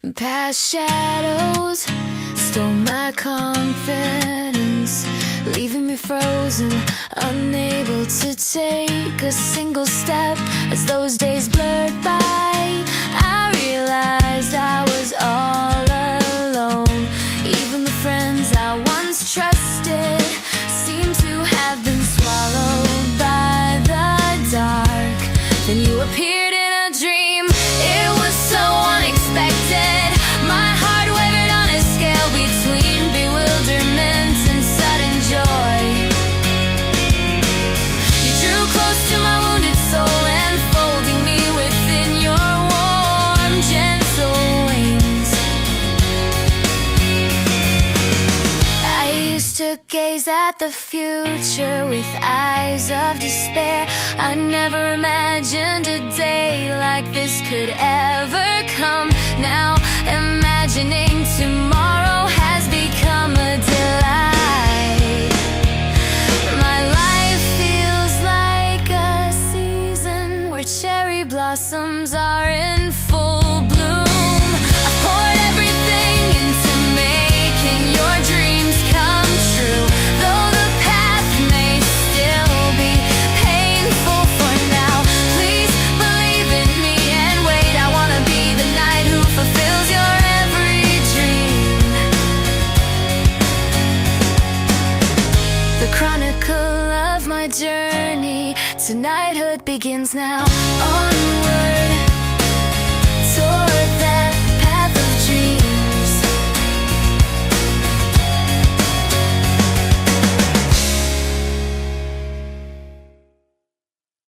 Past shadows stole my confidence, leaving me frozen, unable to take a single step. As those days blurred by, I realized I was all alone. Even the friends I once trusted seemed to have been swallowed by the dark. Then you appeared in a dream. It was so unexpected. My heart wavered on a scale between bewilderment and sudden joy. You drew close to my wounded soul, enfolding me within your warm, gentle wings. I used to gaze at the future with eyes of despair. I never imagined a day like this could ever come. Now imagining tomorrow has become a delight. My life feels like a season where cherry blossoms are in full bloom. I poured everything into making your dreams come true. Though the path may still be painful for now, please believe in me and wait. I wanna be the knight who fulfills your every dream. The chronicle of my journey to knighthood begins now. Onward toward